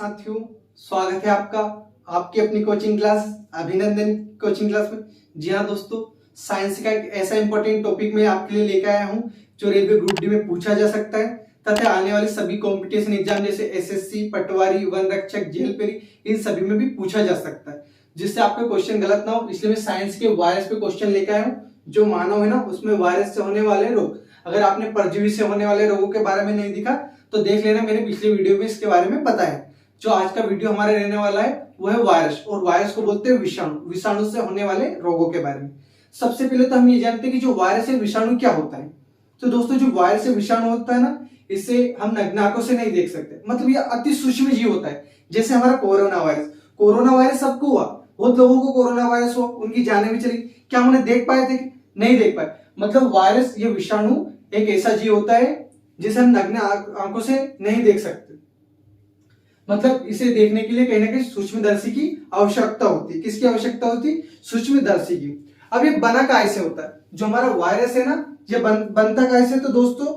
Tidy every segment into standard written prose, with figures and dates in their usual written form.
साथियों, स्वागत है आपका आपकी अपनी कोचिंग क्लास अभिनंदन कोचिंग क्लास में। जी हाँ दोस्तों, साइंस का एक ऐसा इंपॉर्टेंट टॉपिक मैं आपके लिए लेकर आया हूँ जो रेलवे ग्रुप डी में पूछा जा सकता है तथा आने वाले सभी कंपटीशन एग्जाम जैसे एसएससी, पटवारी, वन रक्षक, जेल पेरी, इन सभी में भी पूछा जा सकता है, जिससे आपका क्वेश्चन गलत ना हो। इसलिए मैं साइंस के वायरस पे क्वेश्चन लेकर आया हूँ। जो मानव है ना, उसमें वायरस से होने वाले रोग, अगर आपने परजीवी से होने वाले रोगों के बारे में नहीं दिखा तो देख लेना, मैंने पिछले वीडियो में इसके बारे में बताया। जो आज का वीडियो हमारा रहने वाला है वो है वायरस, और वायरस को बोलते हैं विषाणु, विषाणु से होने वाले रोगों के बारे में। सबसे पहले तो हम ये जानते हैं कि जो वायरस है विषाणु क्या होता है। तो दोस्तों, जो वायरस है विषाणु होता है ना, इसे हम नग्न आंखों से नहीं देख सकते, मतलब ये अति सूक्ष्म जीव होता है। जैसे हमारा कोरोना वायरस सबको हुआ, बहुत लोगों को कोरोना वायरस हुआ, उनकी जानें भी चली, क्या उन्हें देख पाए थे? नहीं देख पाए। मतलब वायरस, ये विषाणु एक ऐसा जीव होता है जिसे हम नग्न आंखों से नहीं देख सकते, मतलब इसे देखने के लिए कहीं ना कहीं सूक्ष्मदर्शी की आवश्यकता होती है। किसकी आवश्यकता होती है? सूक्ष्मदर्शी की। अब ये बना कैसे होता है? जो हमारा वायरस है ना, ये बनता कैसे? तो दोस्तों,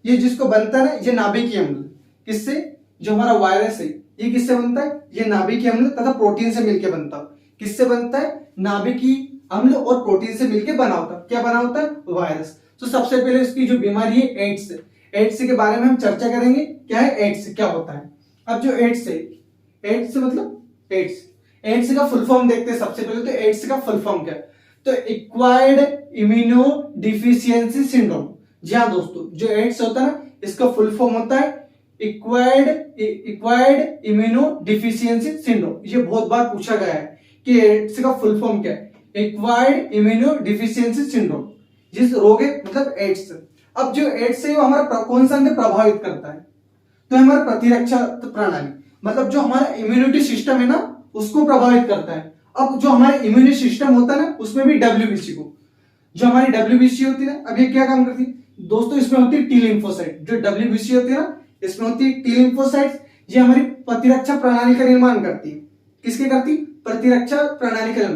ये जिसको बनता है ना, ये नाभिकीय अम्ल। किससे? जो हमारा वायरस है ये किससे बनता है? ये नाभिकीय अम्ल तथा प्रोटीन से मिलकर बनता है। किससे बनता है? नाभिकीय अम्ल और प्रोटीन से मिलकर बना होता है। क्या बना होता है? वायरस। तो सबसे पहले इसकी जो बीमारी है एड्स, एड्स के बारे में हम चर्चा करेंगे। क्या है एड्स, क्या होता है? अब जो एड्स है, एड्स मतलब एड्स का फुल फॉर्म देखते हैं सबसे पहले। तो एड्स का फुल फॉर्म क्या है? तो एक्वायर्ड इम्यूनो डिफिशियंसी सिंड्रोम। जी हाँ दोस्तों, जो एड्स होता है ना, इसका फुल फॉर्म होता है एक्वायर्ड इम्यूनो डिफिशियंसी सिंड्रोम। ये बहुत बार पूछा गया है कि एड्स का फुल फॉर्म क्या है? एक्वायर्ड इम्यूनो डिफिशियंसी सिंड्रोम, जिस रोग है मतलब एड्स। अब जो एड्स है वो हमारा कौन सा अंग प्रभावित करता है? तो हमारा प्रतिरक्षा प्रणाली, मतलब जो हमारा इम्यूनिटी सिस्टम है ना, उसको प्रभावित करता है। अब जो हमारा इम्यूनिटी सिस्टम होता है ना, उसमें भी डब्ल्यूबीसी को, जो हमारी डब्ल्यूबीसी होती है ना, अब ये क्या काम करती है दोस्तों? इसमें होती है टी लिम्फोसाइट। जो डब्ल्यूबीसी होती है ना, इसमें होती है टी लिम्फोसाइट। ये हमारी प्रतिरक्षा प्रणाली का निर्माण करती है। किसके करती? प्रतिरक्षा प्रणाली का।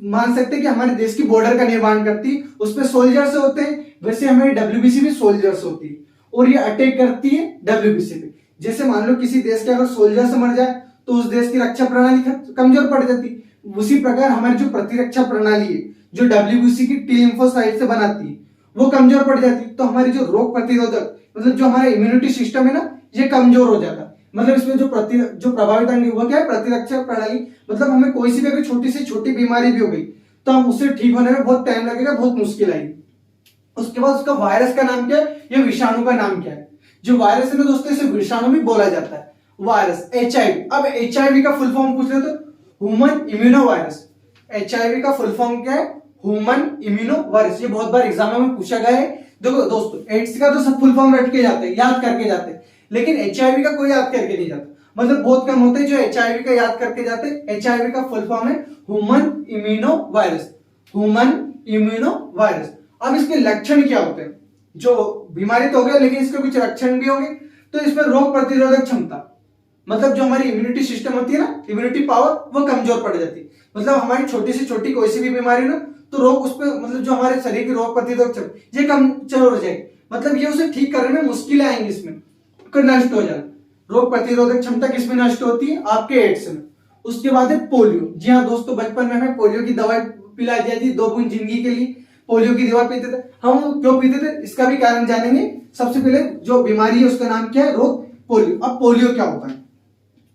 मान सकते हैं कि हमारे देश की बॉर्डर का निर्माण करती है, उसमें सोल्जर्स होते हैं, वैसे हमारी डब्ल्यूबीसी भी सोल्जर्स होती है, और ये अटैक करती है डब्ल्यूबीसी पे। जैसे मान लो किसी देश के अगर सोल्जर से मर जाए तो उस देश की रक्षा प्रणाली कमजोर पड़ जाती है। उसी प्रकार हमारी जो प्रतिरक्षा प्रणाली है, जो डब्ल्यूबीसी की टी लिम्फोसाइट से बनाती है, वो कमजोर पड़ जाती है। तो हमारी जो रोग प्रतिरोधक, मतलब जो हमारा इम्यूनिटी सिस्टम है ना, ये कमजोर हो जाता है। मतलब इसमें जो प्रभावित अंग है वो क्या है? प्रतिरक्षा प्रणाली। मतलब हमें कोई सी भी अगर छोटी से छोटी बीमारी भी हो गई तो हम उससे ठीक होने में बहुत टाइम लगेगा, बहुत मुश्किल आएगी। उसके बाद उसका वायरस का नाम क्या है? ये विषाणु का नाम क्या है? जो वायरस है ना दोस्तों, इसे विषाणु भी बोला जाता है। Virus, HIV. अब एचआईवी का फुल फॉर्म पूछ रहे तो ह्यूमन इम्यूनो वायरस। एचआईवी का फुल फॉर्म क्या है? Human immuno virus. ये बहुत बार एग्जाम में पूछा गया है। देखो दोस्तों, एड्स का तो सब फुल फॉर्म रट के जाते हैं, याद करके जाते हैं, लेकिन एचआईवी का कोई याद करके नहीं जाता। मतलब बहुत कम होते हैं जो एचआईवी का याद करके जाते हैं। एचआईवी का फुल फॉर्म है human immuno virus. Human immuno virus. अब इसके लक्षण क्या होते हैं? जो बीमारी तो हो गया, लेकिन इसके कुछ लक्षण भी होंगे। तो इसमें रोग प्रतिरोधक क्षमता, मतलब जो हमारी इम्यूनिटी सिस्टम होती है ना, इम्यूनिटी पावर, वो कमजोर पड़ जाती है। मतलब हमारी छोटी से छोटी कोई सी भी बीमारी ना, तो रोग उस पर, मतलब जो हमारे शरीर की रोग प्रतिरोधक क्षमता, ये कमजोर हो जाएगी। मतलब ये उसे ठीक करने में मुश्किल आएंगी, इसमें नष्ट हो जाना। रोग प्रतिरोधक क्षमता किसमें नष्ट होती है? आपके एड्स में। उसके बाद है पोलियो। जी हाँ दोस्तों, बचपन में हमें पोलियो की दवाई पिलाई जाती थी, 2 बूंद जिंदगी के लिए पोलियो की दवा पीते थे। हम क्यों पीते थे, इसका भी कारण जानेंगे। सबसे पहले जो बीमारी है उसका नाम क्या है? रोग पोलियो। अब पोलियो क्या होता है?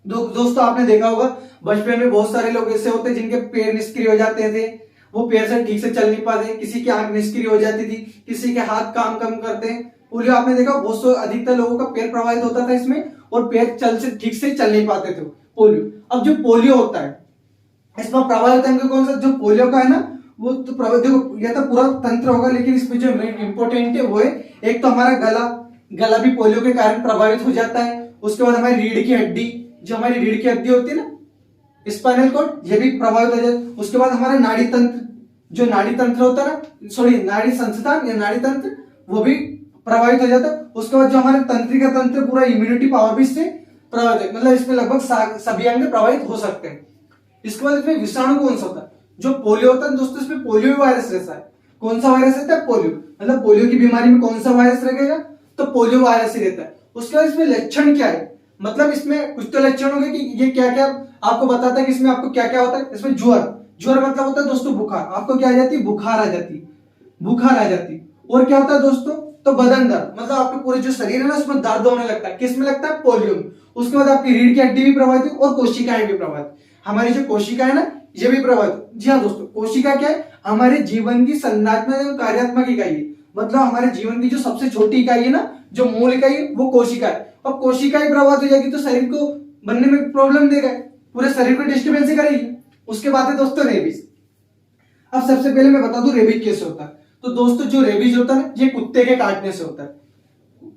दोस्तों, आपने देखा होगा बचपन में बहुत सारे लोग ऐसे होते हैं जिनके पैर निष्क्रिय हो जाते थे, वो पैर से ठीक से चल नहीं पाते। किसी की आंख निष्क्रिय हो जाती थी, किसी के हाथ काम कम करते हैं। पोलियो आपने देखा, बहुत सौ अधिकतर लोगों का पैर प्रभावित होता था इसमें, और पैर ठीक से चल नहीं पाते थे पोलियो। अब जो पोलियो होता है, इसमें प्रभावित अंग कौन सा? जो पोलियो का है ना, वो तो देखो, यह तो पूरा तंत्र होगा, लेकिन इसमें जो मेन इंपॉर्टेंट है वो है, एक तो हमारा गला भी पोलियो के कारण प्रभावित हो जाता है। उसके बाद हमारी रीढ़ की हड्डी, जो हमारी रीढ़ की हड्डी होती है ना, स्पाइनल कॉर्ड, ये भी प्रभावित हो जाता है। उसके बाद हमारा नाड़ी तंत्र, जो नाड़ी तंत्र होता है ना, सॉरी नाड़ी संस्थान या नाड़ी तंत्र, वो भी प्रभावित हो जाता है। उसके बाद जो हमारे तंत्रिका तंत्र, पूरा इम्यूनिटी पावर भी इससे प्रभावित है। मतलब इसमें लगभग सभी अंग प्रभावित हो सकते हैं। इसके बाद इसमें विषाणु कौन सा होता है? जो पोलियो होता है दोस्तों, इसमें पोलियो वायरस रहता है। कौन सा वायरस रहता है? पोलियो। मतलब पोलियो की बीमारी में कौन सा वायरस रहेगा? तो पोलियो वायरस ही रहता है। उसके बाद इसमें लक्षण क्या है? मतलब इसमें कुछ तो लक्षण होंगे कि ये क्या क्या आपको बताता है कि इसमें आपको क्या क्या होता है। इसमें ज्वर, ज्वर मतलब होता है दोस्तों बुखार, आपको क्या आ जाती है, बुखार आ जाती, बुखार आ जाती। और क्या होता है दोस्तों, तो बदन दर्द, मतलब आपके पूरे जो शरीर है ना उसमें दर्द होने लगता है। किस में लगता है, पोलियो में। उसके बाद आपकी रीढ़ की हड्डी भी प्रभावित हुई और कोशिकाएं भी प्रभावित। हमारी जो कोशिका है ना ये भी प्रभावित। जी हाँ दोस्तों, कोशिका क्या है, हमारे जीवन की संरचनात्मक एवं कार्यात्मक इकाई है। मतलब हमारे जीवन की जो सबसे छोटी इकाई है ना, जो मूल इकाई है, वो कोशिका है। और कोशिकाएं प्रभावित हो जाएगी तो शरीर को बनने में प्रॉब्लम देगा, पूरे शरीर को डिस्टर्बेंस करेगी। उसके बाद है दोस्तों रेबीज। अब सबसे पहले मैं बता दूं रेबीज कैसे होता है। तो दोस्तों जो रेबीज होता है ना, ये कुत्ते के काटने से होता है।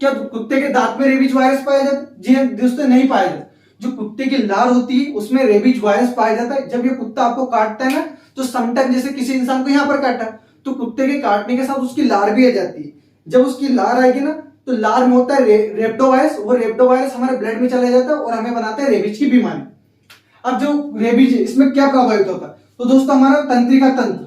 क्या कुत्ते के दांत में रेबीज वायरस पाया जाता है? जी हाँ दोस्तों, नहीं पाया जाता। जो कुत्ते की लार होती है उसमें रेबीज वायरस पाया जाता है। जब ये कुत्ता आपको काटता है ना, तो समटाइम जैसे किसी इंसान को यहाँ पर काटा तो कुत्ते के काटने के साथ उसकी लार भी आ जाती है। जब उसकी लार आएगी ना, तो लार में होता है रेप्टोवायरस। वो रेप्टोवायरस हमारे ब्लड में चला जाता है और हमें बनाता है रेबीज की बीमारी। अब जो रेबीज है इसमें क्या प्रभावित होता है, तो दोस्तों हमारा तंत्रिका तंत्र,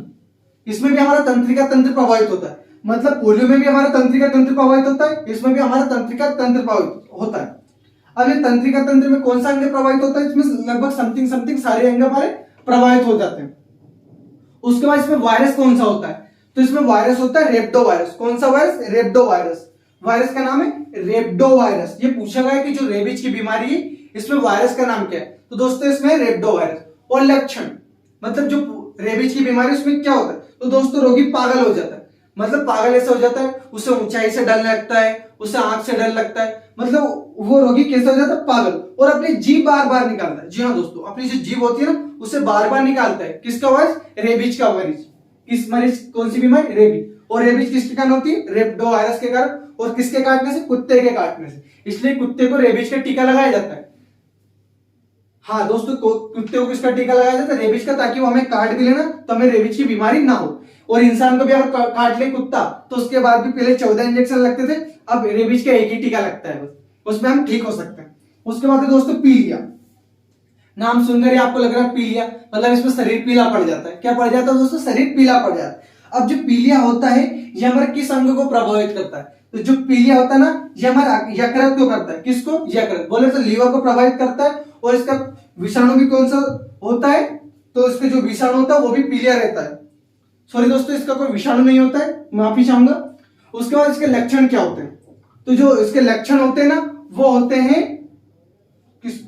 इसमें भी हमारा तंत्रिका तंत्र प्रभावित होता है। मतलब पोलियो में भी हमारा तंत्रिका तंत्र प्रभावित होता है, इसमें भी हमारा तंत्रिका तंत्र प्रभावित होता है। अब ये तंत्रिका तंत्र में कौन सा अंग प्रभावित होता है, इसमें लगभग समथिंग सारे अंग हमारे प्रभावित हो जाते हैं। उसके बाद इसमें वायरस कौन सा होता है, तो इसमें वायरस होता है रेप्टो वायरस। कौन सा वायरस, रेप्टो वायरस। वायरस का नाम है रेप्टो वायरस। ये पूछा गया है कि जो रेबीज की बीमारी है इसमें वायरस का नाम क्या है, तो दोस्तों इसमें रेप्टो वायरस। और लक्षण, मतलब जो रेबीज की बीमारी उसमें क्या होता है, तो दोस्तों रोगी पागल हो जाता है। मतलब पागल ऐसा हो जाता है, उसे ऊंचाई से डर लगता है, उसे आंख से डर लगता है। मतलब वो रोगी कैसा हो जाता है, पागल। और अपनी जीभ बार बार निकालता है। जी हाँ दोस्तों, अपनी जो जीभ होती है ना उसे बार बार निकालता है। किसका वायरस, रेबीज का वायरस। किस मरीज, कौन सी बीमारी, रेबीज। और रेबीज किसके कारण होती है, रेप्टो वायरस के कारण। और किसके काटने से, कुत्ते के काटने से। इसलिए कुत्ते को रेबीज का टीका लगाया जाता है। हाँ दोस्तों, कुत्ते को किसका टीका लगाया जाता है, रेबीज का, ताकि वो हमें काट भी लेना तो हमें रेबीज की बीमारी ना हो। और इंसान को भी अगर काट ले कुत्ता तो उसके बाद भी पहले 14 इंजेक्शन लगते थे, अब रेबीज का एक ही टीका लगता है, बस उसमें हम ठीक हो सकते हैं। उसके बाद है दोस्तों पीलिया। नाम सुनकर ही आपको लग रहा है पीलिया, मतलब इसमें शरीर पीला पड़ जाता है। क्या पड़ जाता है दोस्तों, शरीर पीला पड़ जाता है। अब जो पीलिया होता है ये हमारे किस अंग को प्रभावित करता है, तो जो पीलिया होता है ना ये हमारा यकृत को करता है। किसको, यकृत। बोले तो लीवर को प्रभावित करता है। और इसका विषाणु भी कौन सा होता है, तो इसके जो विषाणु होता है वो भी पीलिया रहता है। सॉरी दोस्तों, इसका कोई विषाणु नहीं होता है, माफी चाहूंगा। उसके बाद इसके लक्षण क्या होते हैं, तो जो इसके लक्षण होते हैं ना वो होते हैं किस,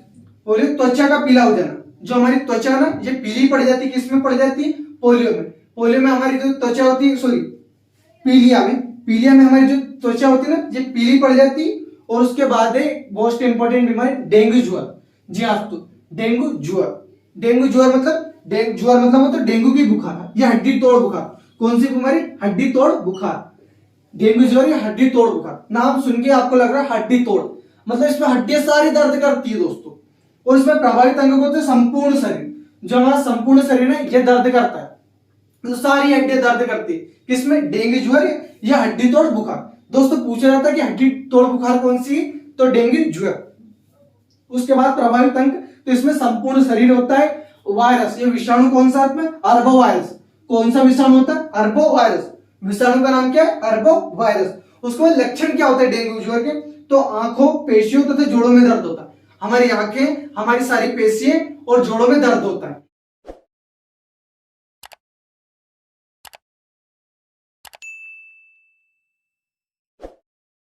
बोले त्वचा का पीला हो जाना। जो हमारी त्वचा ना ये पीली पड़ जाती है, किसमें पड़ जाती है, पोलियो में। पोलियो में हमारी जो त्वचा होती है, सॉरी पीलिया में, पीलिया में हमारी जो त्वचा होती है ना ये पीली पड़ जाती है। और उसके बाद है मोस्ट इंपोर्टेंट बीमारी, डेंगू ज्वर। जी हाँ तो डेंगू ज्वर। डेंगू ज्वर मतलब ज्वर मतलब होता है डेंगू की बुखार या हड्डी तोड़ बुखार। कौन सी बीमारी, हड्डी तोड़ बुखार। डेंगू ज्वर या हड्डी तोड़ बुखार, नाम सुन के आपको लग रहा है हड्डी तोड़, मतलब इसमें हड्डियां सारी दर्द करती है दोस्तों। और इसमें प्रभावित अंग होते हैं संपूर्ण शरीर। जो हमारा संपूर्ण शरीर है ये दर्द करता है, तो सारी हड्डियां दर्द करती है। किसमें, डेंगू ज्वर या हड्डी तोड़ बुखार। दोस्तों पूछा जाता है कि हड्डी तोड़ बुखार कौन सी, तो डेंगू ज्वर। उसके बाद प्रभावित अंग, तो इसमें संपूर्ण शरीर होता है। वायरस, ये विषाणु कौन सा है, अर्बो वायरस। कौन सा विषाणु होता है, अर्बो वायरस। विषाणु का नाम क्या है, अर्बो वायरस। उसके बाद लक्षण क्या होते हैं डेंगू ज्वर के, तो आंखों, पेशियों तथा जोड़ों में दर्द होता है। हमारी आंखें, हमारी सारी पेशियां और जोड़ों में दर्द होता है।